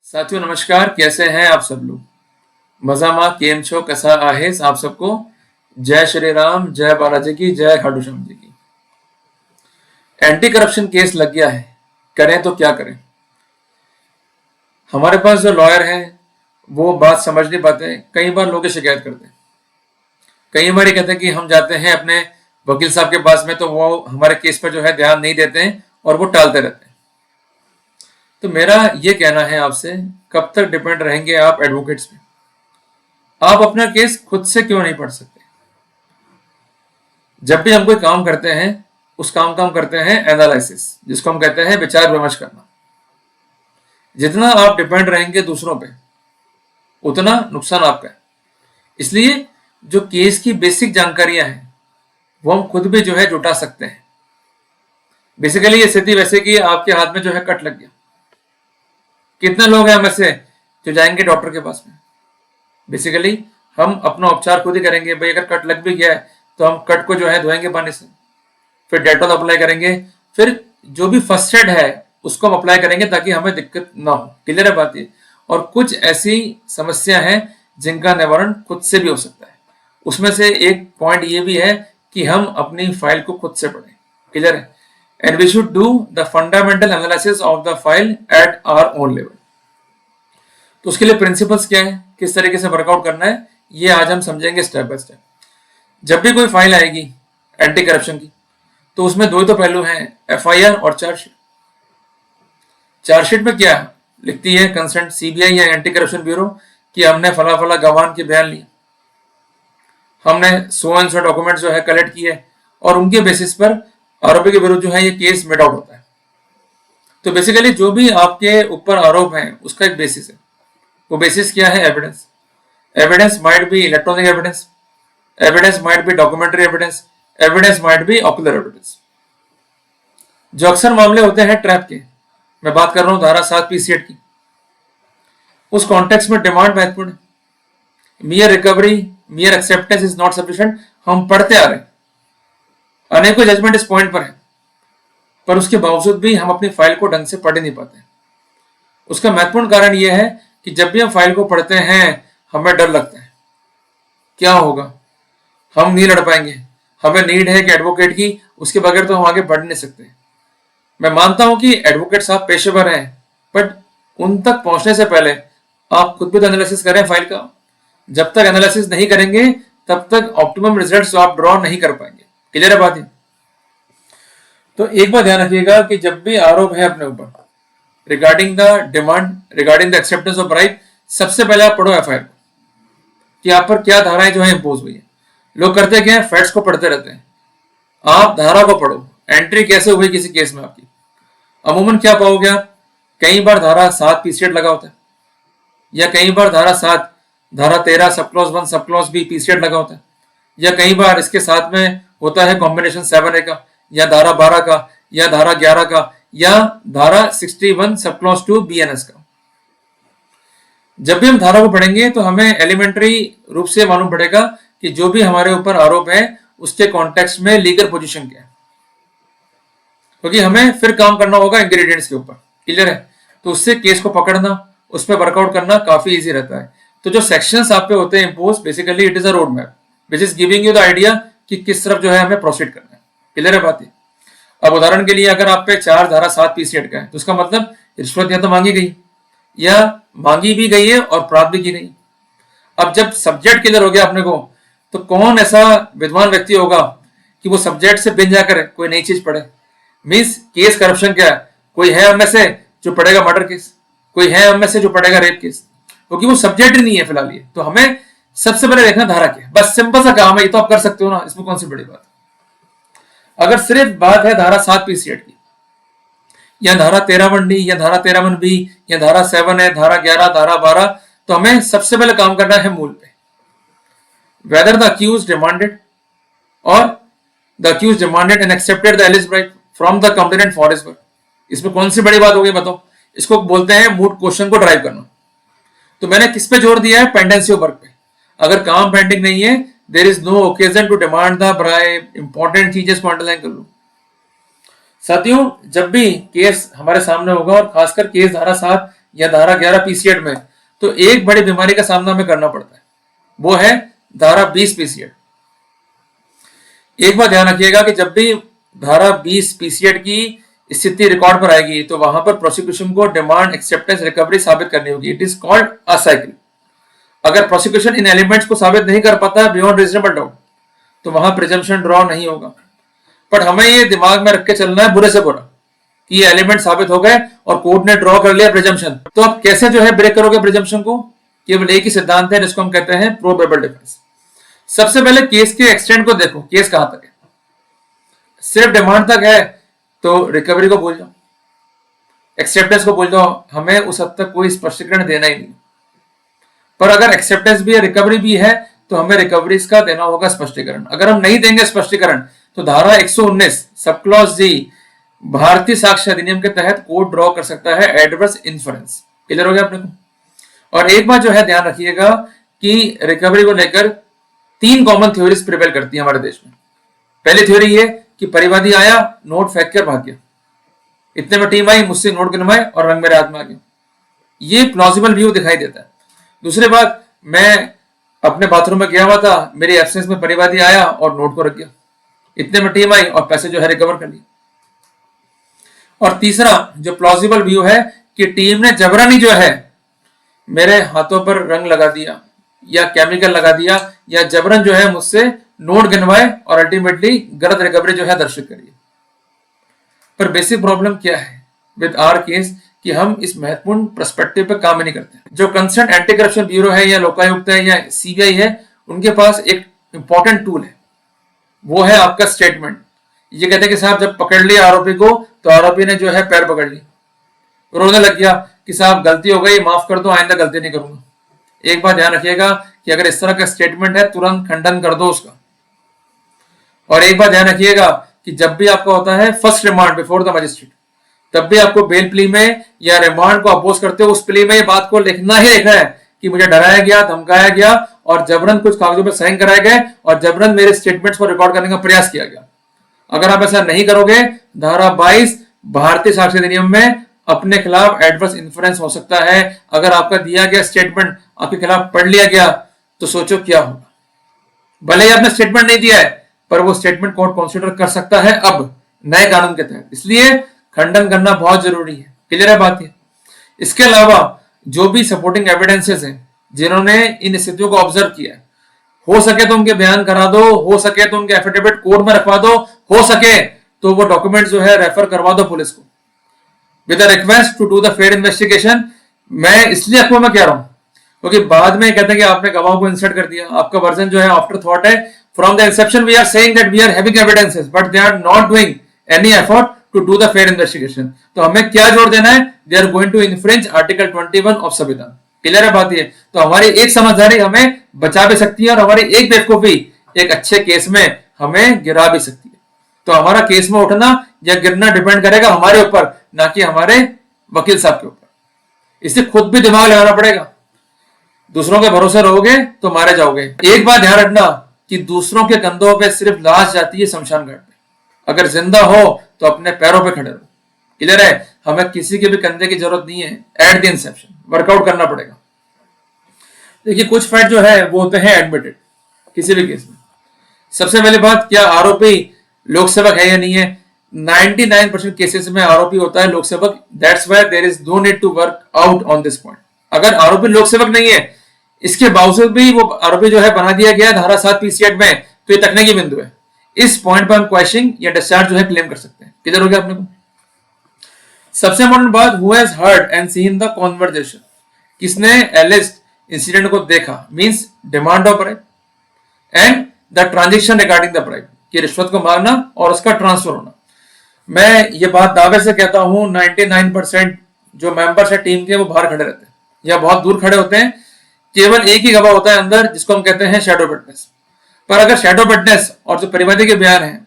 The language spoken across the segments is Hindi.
साथियों नमस्कार, कैसे हैं आप सब लोग। मजामा केम छो कसा आहे आप सबको। जय श्री राम, जय बालाजी की, जय खाटू श्याम जी की। एंटी करप्शन केस लग गया है, करें तो क्या करें। हमारे पास जो लॉयर हैं वो बात समझ नहीं पाते, कई बार लोग शिकायत करते हैं। कई बार ये कहते हैं कि हम जाते हैं अपने वकील साहब के पास में तो वो हमारे केस पर जो है ध्यान नहीं देते हैं और वो टालते रहते हैं। तो मेरा ये कहना है आपसे, कब तक डिपेंड रहेंगे आप एडवोकेट्स पे। आप अपना केस खुद से क्यों नहीं पढ़ सकते। जब भी हम कोई काम करते हैं उस काम का हम करते हैं एनालिसिस, जिसको हम कहते हैं विचार विमर्श करना। जितना आप डिपेंड रहेंगे दूसरों पे उतना नुकसान आपका है। इसलिए जो केस की बेसिक जानकारियां हैं वो हम खुद भी जो है जुटा सकते हैं। बेसिकली ये स्थिति वैसे कि आपके हाथ में जो है कट लग गया। कितने लोग हैं हम ऐसे जो जाएंगे डॉक्टर के पास में। बेसिकली हम अपना उपचार खुद ही करेंगे। भाई अगर कट लग भी गया है तो हम कट को जो है धोएंगे पानी से, फिर डेटॉल अप्लाई करेंगे, फिर जो भी फर्स्ट एड है उसको हम अप्लाई करेंगे ताकि हमें दिक्कत ना हो। क्लियर है बात ये। और कुछ ऐसी समस्या है जिनका निवारण खुद से भी हो सकता है। उसमें से एक पॉइंट ये भी है कि हम अपनी फाइल को खुद से पढ़ें। क्लियर है। And we should do the fundamental analysis of the file at our own level. तो उसके लिए प्रिंसिपल्स क्या है, किस तरीके से वर्कआउट करना है, ये आज हम समझेंगे स्टेप बाय स्टेप। जब भी कोई फाइल आएगी एंटी करप्शन की तो उसमें दो ही तो पहलू हैं, एफआईआर और चार्जशीट। चार्जशीट में क्या लिखती है कंसर्न सीबीआई या एंटी करप्शन ब्यूरो कि हमने फला फला गवाह के बयान लिए, हमने सो एंड सो डॉक्यूमेंट जो है कलेक्ट किए और उनके बेसिस पर आरोपी के विरुद्ध जो है ये केस मेड आउट होता है। तो बेसिकली जो भी आपके ऊपर आरोप है उसका एक बेसिस है। वो बेसिस क्या है? Evidence. Evidence might be electronic evidence, evidence might be documentary evidence, evidence might be ocular evidence. जो अक्सर मामले होते हैं ट्रैप के, मैं बात कर रहा हूं धारा 7 पीसीएड की, उस कॉन्टेक्स्ट में डिमांड महत्वपूर्ण है। मियर recovery, मियर acceptance is not sufficient. हम पढ़ते आ रहे हैं, अनेकों जजमेंट इस पॉइंट पर है, पर उसके बावजूद भी हम अपनी फाइल को ढंग से पढ़ नहीं पाते। उसका महत्वपूर्ण कारण यह है कि जब भी हम फाइल को पढ़ते हैं हमें डर लगता है, क्या होगा, हम नहीं लड़ पाएंगे, हमें नीड है कि एडवोकेट की, उसके बगैर तो हम आगे बढ़ नहीं सकते। मैं मानता हूं कि एडवोकेट साहब पेशेवर हैं, बट उन तक पहुंचने से पहले आप खुद भी तो एनालिसिस करें फाइल का। जब तक एनालिसिस नहीं करेंगे तब तक ऑप्टिमम रिजल्ट्स आप ड्रॉ नहीं कर पाएंगे। क्लियर है बात है। तो एक बात ध्यान रखिएगा कि जब भी आरोप है अपने ऊपर regarding the demand, regarding the acceptance of right, सबसे पहले आप पढ़ो एफआईआर कि आप पर क्या धाराएं जो है इंपोज हुई है। लोग करते क्या है, फैक्ट्स को पढ़ते रहते हैं। आप धारा को पढ़ो, एंट्री कैसे हुई किसी केस में आपकी। अमूमन क्या पाओगे आप, कई बार धारा 7 पीसीएड लगा होता है, या कई बार धारा 7 धारा 13 sub clause 1 sub clause B पीसीएड लगा होता है, या कई बार इसके साथ में होता है कॉम्बिनेशन 7A का, या धारा 12 का, या धारा 11 का, या धारा 61 सब क्लॉज 2 बीएनएस का। जब भी हम धारा को पढ़ेंगे तो हमें एलिमेंट्री रूप से मालूम पड़ेगा कि जो भी हमारे ऊपर आरोप है उसके कॉन्टेक्स्ट में लीगल पोजीशन क्या है, क्योंकि हमें फिर काम करना होगा इंग्रेडिएंट्स के ऊपर। क्लियर है। तो उससे केस को पकड़ना, उस पर वर्कआउट करना काफी इजी रहता है। तो जो सेक्शंस आप पे होते हैं impose, basically it is a road map which is giving you the idea कि किस तरफ जो है हमें प्रोसीड करना है। क्लियर है बात है। अब उदाहरण के लिए अगर आप पे 4 धारा 7 पीसीएड का है तो उसका मतलब रिश्वत या तो मांगी गई, या मांगी भी गई है और प्राप्त भी की गई। अब जब सब्जेक्ट क्लियर हो गया अपने को, तो कौन ऐसा विद्वान व्यक्ति होगा कि वो सब्जेक्ट से बिन जाकर कोई नई चीज पढ़े। मीन्स केस करप्शन क्या है, कोई है हम में से जो पढ़ेगा मर्डर केस, कोई है हम में से जो पढ़ेगा रेप केस, क्योंकि वो सब्जेक्ट ही नहीं है फिलहाल ये। तो हमें सबसे पहले देखना धारा क्या है, बस सिंपल सा काम है, ये तो आप कर सकते हो ना, इसमें कौन सी बड़ी बात है। अगर सिर्फ बात है धारा 7 पीसीएड की, या धारा 13(1)D, या धारा 13(1)B, या धारा 7 है, धारा 11, धारा 12, तो हमें सबसे पहले काम करना है मूल पे, whether the accused demanded or the accused demanded and accepted the alleged bribe from the complainant for his work। इसमें कौन सी बड़ी बात होगी बताओ। इसको बोलते हैं मूड क्वेश्चन को ड्राइव करना। तो मैंने किस पे जोर दिया है, पेंडेंसी ऑफ वर्क पे। अगर काम पेंडिंग नहीं है, there is no occasion to demand the bribe. Important चीजें को अंडरलाइन कर लो साथियों। जब भी केस हमारे सामने होगा, और खासकर केस धारा 7 या धारा 11 पीसीएड में, तो एक बड़ी बीमारी का सामना हमें करना पड़ता है, वो है धारा 20 पीसीएड। एक बात ध्यान रखिएगा कि जब भी धारा 20 पीसीएड की स्थिति रिकॉर्ड पर आएगी तो वहां पर प्रोसिक्यूशन को डिमांड, एक्सेप्टेंस, रिकवरी साबित करनी होगी। It is called a cycle. अगर प्रोसिक्यूशन इन एलिमेंट्स को साबित नहीं कर पाता बियॉन्ड रीजनेबल डाउट, तो वहां प्रिजम्पशन ड्रॉ नहीं होगा। बट हमें ये दिमाग में रख के चलना है बुरे से बुरा कि ये एलिमेंट साबित हो गए और कोर्ट ने ड्रॉ कर लिया प्रिजम्पशन। तो आप कैसे जो है ब्रेक करोगे प्रिजम्पशन को? केवल एक ही सिद्धांत है जिसको हम कहते हैं प्रोबेबल डिफेंस। सबसे पहले केस के एक्सटेंट को देखो, केस कहां तक है। सिर्फ डिमांड तक है तो रिकवरी को भूल जाओ, एक्सेप्टेंस को भूल जाओ, हमें उस हद तक कोई स्पष्टीकरण देना ही नहीं। पर अगर एक्सेप्टेंस भी है, रिकवरी भी है, तो हमें रिकवरीज का देना होगा स्पष्टीकरण। अगर हम नहीं देंगे स्पष्टीकरण तो धारा 119 सब क्लॉज जी भारतीय साक्ष्य अधिनियम के तहत कोर्ट ड्रॉ कर सकता है एडवर्स इन्फरेंस। क्लियर हो गया अपने को? और एक बात जो है ध्यान रखिएगा कि रिकवरी को लेकर 3 कॉमन थ्योरीज प्रिवेल करती है हमारे देश में। पहली थ्योरी ये कि परिवादी आया, नोट फेंक कर भाग गया, इतने में टीम आई, मुझसे नोट गिनवाए और रंग मेरे हाथ में आ गया। ये प्लॉजिबल व्यू दिखाई देता है। दूसरी बात, मैं अपने बाथरूम में गया हुआ था, मेरी एब्सेंस में परिवादी आया और नोट को रख गया, इतने में टीम आई और पैसे जो है रिकवर कर लिए। और तीसरा जो प्लॉजिबल व्यू है कि टीम ने जबरन जो है मेरे हाथों पर रंग लगा दिया या केमिकल लगा दिया या जबरन जो है मुझसे नोट गिनवाए और अल्टीमेटली गलत रिकवरी जो है दर्शित करिए। पर बेसिक प्रॉब्लम क्या है विद आवर केस कि हम इस महत्वपूर्ण पर्सपेक्टिव पे काम ही नहीं करते। जो कंसर्न एंटी करप्शन ब्यूरो है या लोकायुक्त है या सीबीआई है, उनके पास एक इंपॉर्टेंट टूल है, वो है आपका स्टेटमेंट। ये कहते हैं कि साहब जब पकड़ लिया आरोपी को तो आरोपी ने जो है पैर पकड़ ली, रोने लग गया कि साहब गलती हो गई, माफ कर दो, आइंदा गलती नहीं करूंगा। एक बात ध्यान रखिएगा कि अगर इस तरह का स्टेटमेंट है तुरंत खंडन कर दो उसका। और एक बात ध्यान रखिएगा कि जब भी आपका होता है first remand before the magistrate, तब भी आपको बेल प्ली में या रिमांड को अपोज करते हो उस प्ली में ये बात को लिखना ही लिखना है कि मुझे डराया गया, धमकाया गया और जबरन कुछ कागजों पर साइन कराए गए और जबरन मेरे स्टेटमेंट्स को रिकॉर्ड करने का प्रयास किया गया। अगर आप ऐसा नहीं करोगे, धारा 22 भारतीय साक्ष्य अधिनियम में अपने खिलाफ एडवर्स इन्फ्लुएंस हो सकता है। अगर आपका दिया गया स्टेटमेंट आपके खिलाफ पढ़ लिया गया तो सोचो क्या होगा। भले ही आपने स्टेटमेंट नहीं दिया है, पर वो स्टेटमेंट कोर्ट कंसीडर कर सकता है अब नए कानून के तहत, इसलिए खंडन करना बहुत जरूरी है। क्लियर है बात ये? इसके अलावा जो भी सपोर्टिंग एविडेंसेस हैं जिन्होंने इन स्थितियों को ऑब्जर्व किया है, हो सके तो उनके बयान करा दो, हो सके तो उनके एफिडेविट कोर्ट में रखवा दो, हो सके तो वो डॉक्यूमेंट जो है रेफर करवा दो पुलिस को with request to do the fair investigation. मैं इसलिए आपको मैं कह रहा हूं क्योंकि बाद में कहते हैं कि आपने गवाह को इंसर्ट कर दिया, आपका वर्जन जो है आफ्टर थॉट है। From the inception we are saying that we are having evidences but they are not doing any effort to do the fair investigation. तो हमें क्या जोर देना है? They are going to infringe article 21 of संविधान। क्लियर है बात ये? तो हमारी एक समझदारी हमें बचा भी सकती है और हमारी एक बेवकूफी एक अच्छे केस में हमें गिरा भी सकती है। तो हमारा केस में उठना या गिरना डिपेंड करेगा हमारे ऊपर, ना कि हमारे वकील साहब के ऊपर। इससे खुद भी दिमाग लगाना पड़ेगा। दूसरों के भरोसे रहोगे तो मारे जाओगे। एक बात ध्यान रखना कि दूसरों के कंधों पे सिर्फ लाश जाती है शमशान घाट पे, अगर जिंदा हो तो अपने पैरों पे खड़े रहो। क्लियर है? हमें किसी के भी कंधे की जरूरत नहीं है। एट द इंसेप्शन वर्कआउट करना पड़ेगा। देखिए कुछ फैक्ट जो है वो होते हैं एडमिटेड किसी भी केस में। सबसे पहली बात, क्या आरोपी लोक सेवक है या नहीं है? 99% केसेस में आरोपी होता है लोक सेवक। That's why there is no need to work out on this point. अगर आरोपी लोक सेवक नहीं है, इसके बावजूद भी वो आरोपी जो है बना दिया गया धारा 7 पीसीएड में, तो ये तकनीकी बिंदु है। इस पॉइंट पर हम क्वेश्चनिंग या डिस्चार्ज जो है क्लेम कर सकते हैं। क्लियर हो गया अपने को? सबसे इंपॉर्टेंट बात, who has heard and seen the conversation. किसने एलिस्ड इंसिडेंट को देखा, means demand of right and the transaction regarding the price, कि रिश्वत को मांगना और उसका ट्रांसफर होना। मैं ये बात दावे से कहता हूं 99% जो मेंबर्स है टीम के वो बाहर खड़े रहते हैं या बहुत दूर खड़े होते हैं। केवल एक ही गवाह होता है अंदर जिसको हम कहते हैं शैडो विटनेस। पर अगर शैडो विटनेस और जो परिवादी के बयान है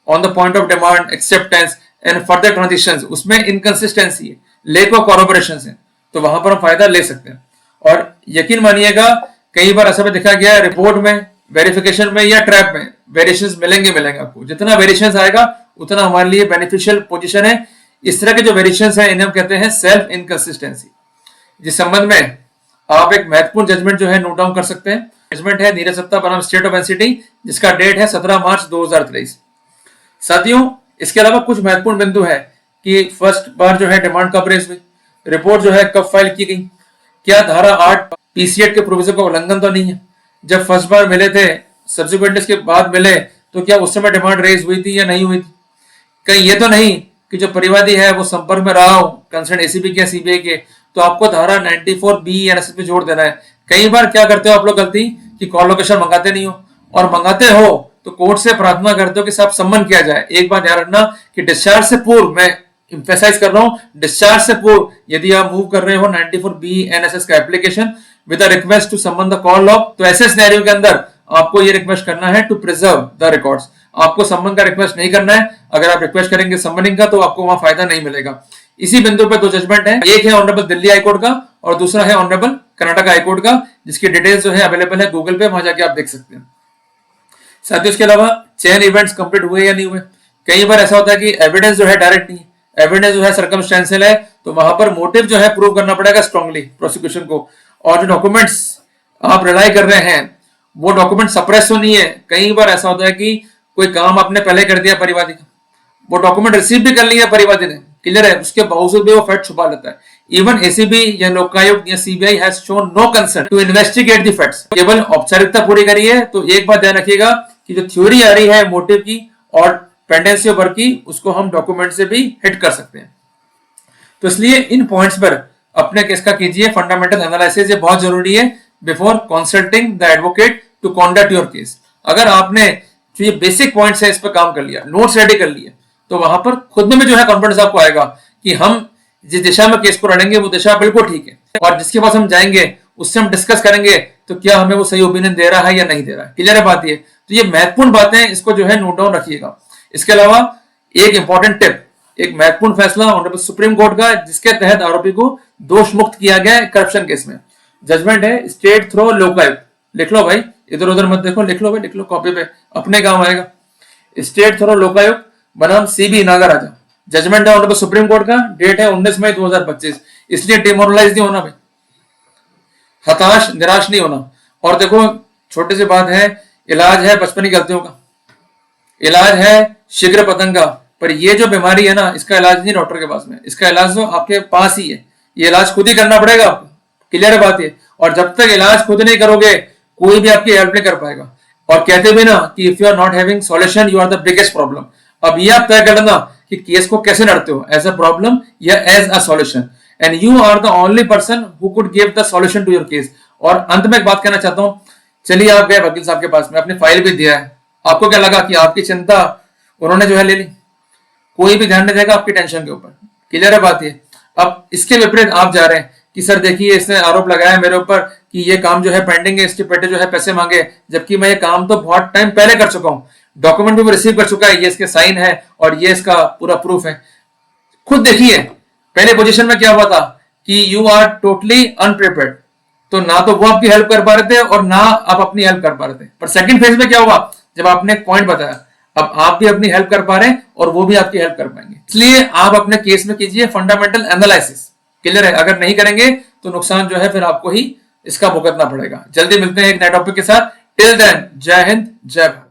on the point of demand, acceptance and further transactions, उसमें इनकंसिस्टेंसी है, लेक ऑफ कॉर्पोरेशन है, तो वहां पर हम फायदा ले सकते हैं। और यकीन मानिएगा कई बार ऐसा भी देखा गया है रिपोर्ट में, वेरिफिकेशन में या ट्रैप में वेरिएशंस मिलेंगे आपको। जितना वेरिएशंस आएगा उतना हमारे लिए बेनिफिशियल पोजीशन है। इस तरह के जो वेरिएशंस हैं इन्हें हम कहते हैं सेल्फ इनकंसिस्टेंसी। जिस संबंध में आप एक महत्वपूर्ण जजमेंट जो है नोट डाउन कर सकते हैं। जजमेंट है नीरज सत्ता बनाम स्टेट ऑफ एनसीटी, जिसका डेट है 17 मार्च 2023। साथियों, इसके अलावा कुछ महत्वपूर्ण बिंदु है कि फर्स्ट बार जो है डिमांड कब रेज हुई, रिपोर्ट जो है कब फाइल की गई, क्या धारा 8 पीसीएट के प्रोविजन का उल्लंघन तो नहीं है, जब फर्स्ट बार मिले थे सब्सिक्वेंट इसके बाद मिले तो क्या उस समय डिमांड रेज हुई थी या नहीं हुई थी, कहीं ये तो नहीं कि जो परिवादी है वो संपर्क में रहा हो कंसर्न एसीबी के सीबीआई के, तो आपको धारा 94B एनएसएस पे जोड़ देना है। कई बार क्या करते हो आप लोग गलती कि कॉल लोकेशन मंगाते नहीं हो, और मंगाते हो तो कोर्ट से प्रार्थना करते हो कि साहब सम्मन किया जाए। एक बात ध्यान रखना कि डिस्चार्ज से पूर्व, मैं इंफेसाइज कर रहा हूं, डिस्चार्ज से पूर्व यदि आप मूव कर रहे हो 94B एनएसएस का application with a request to summon the call log, तो ऐसे सिनेरियो के अंदर आपको ये रिक्वेस्ट करना है टू प्रिजर्व द रिकॉर्ड्स। आपको सम्मन का रिक्वेस्ट नहीं करना है। अगर आप रिक्वेस्ट करेंगे सम्मनिंग का तो आपको वहां फायदा नहीं मिलेगा। इसी बिंदु पे दो जजमेंट है, एक है ऑनरेबल दिल्ली हाईकोर्ट का और दूसरा है ऑनरेबल कर्नाटक हाईकोर्ट का, जिसकी डिटेल्स जो है अवेलेबल है गूगल पे, वहां जाके आप देख सकते हैं। साथियों, इसके अलावा चेन इवेंट्स कंप्लीट हुए या नहीं हुए, कई बार ऐसा होता है कि एविडेंस जो है डायरेक्ट नहीं है, एविडेंस जो है सर्कमस्टेंशियल है, तो वहां पर मोटिव जो है प्रूव करना पड़ेगा स्ट्रांगली प्रोसिक्यूशन को। और जो डॉक्यूमेंट्स आप रिलाई कर रहे हैं वो डॉक्यूमेंट सप्रेस तो नहीं है। कई बार ऐसा होता है कि कोई काम आपने पहले कर दिया परिवादी का, वो डॉक्यूमेंट रिसीव भी कर लिया परिवादी ने, क्लियर है, उसके बावजूद भी वो फैक्ट छुपा लेता है। इवन एसीबी या लोकायुक्त या CBI has shown no concern to investigate the facts, केवल औपचारिकता पूरी करी है। तो एक बात ध्यान रखिएगा कि जो थ्योरी आ रही है मोटिव की और पेंडेंसी ऑफ वर्क की, उसको हम डॉक्यूमेंट से भी हिट कर सकते हैं। तो इसलिए इन पॉइंट्स पर अपने केस का कीजिए फंडामेंटल एनालिसिस, ये बहुत जरूरी है before consulting the advocate to conduct your case. अगर आपने जो ये बेसिक पॉइंट्स है इस पर काम कर लिया, नोट्स रेडी कर लिए, तो वहां पर खुद में जो है कॉन्फिडेंस आपको आएगा कि हम जिस दिशा में केस को लड़ेंगे वो दिशा बिल्कुल ठीक है, और जिसके पास हम जाएंगे उससे हम डिस्कस करेंगे तो क्या हमें वो सही ओपिनियन दे रहा है या नहीं दे रहा है। क्लियर है बात ये? तो ये महत्वपूर्ण बातें, इसको जो है नोट डाउन रखिएगा। इसके अलावा एक इंपॉर्टेंट टिप, एक महत्वपूर्ण फैसला ऑनरेबल सुप्रीम कोर्ट का, जिसके तहत आरोपी को दोष मुक्त किया गया है करप्शन केस में। जजमेंट है स्टेट थ्रो लोकायुक्त, लिख लो भाई, इधर उधर मत देखो, लिख लो भाई, लिख लो कॉपी पे, अपने काम आएगा। स्टेट थ्रो लोकायुक्त बनाम सीबी नागराजा, जजमेंट है ऑनरेबल सुप्रीम कोर्ट का, डेट है 19 मई 2025। इसलिए डिमोरलाइज नहीं होना भाई, हताश निराश नहीं होना। और देखो छोटी सी बात है, इलाज है बचपनी गलतियों का, इलाज है शीघ्र पतंग का, पर ये जो बीमारी है ना, इसका इलाज नहीं डॉक्टर के पास में, इसका इलाज तो आपके पास ही है। ये इलाज खुद ही करना पड़ेगा आपको, क्लियर है बात ये। और जब तक इलाज खुद नहीं करोगे कोई भी आपकी हेल्प नहीं कर पाएगा। और कहते भी ना कि if you are not having solution you are the biggest problem. अब ये आप तय कर लेना कि केस को कैसे लड़ते हो, एज अ प्रॉब्लम या as a solution, and you are the only person who could give the solution to your case. और अंत में एक बात कहना चाहता हूं, चलिए आप गए वकील साहब के पास में, अपनी फाइल भी दिया है, आपको क्या लगा कि आपकी चिंता उन्होंने जो है ले ली, कोई भी ध्यान नहीं देगा आपकी टेंशन के ऊपर, क्लियर है बात ये। अब इसके विपरीत आप जा रहे हैं कि सर देखिए इसने आरोप लगाया मेरे ऊपर कि ये काम जो है पेंडिंग है, इसके बेटे जो है पैसे मांगे, जबकि मैं ये काम तो बहुत टाइम पहले कर चुका हूं, डॉक्यूमेंट भी रिसीव कर चुका है, ये इसके साइन है और ये इसका पूरा प्रूफ है। खुद देखिए पहले पोजीशन में क्या हुआ था कि यू आर टोटली अनप्रिपेयर्ड, तो ना तो वो आपकी हेल्प कर पा रहे थे और ना आप अपनी हेल्प कर पा रहे थे। पर सेकंड फेज में क्या हुआ, जब आपने एक पॉइंट बताया, अब आप भी अपनी हेल्प कर पा रहे हैं और वो भी आपकी हेल्प कर पाएंगे। इसलिए आप अपने केस में कीजिए फंडामेंटल एनालिसिस, क्लियर है। अगर नहीं करेंगे तो नुकसान जो है फिर आपको ही इसका भुगतना पड़ेगा। जल्दी मिलते हैं एक नए टॉपिक के साथ। टिल देन जय हिंद जय भारत।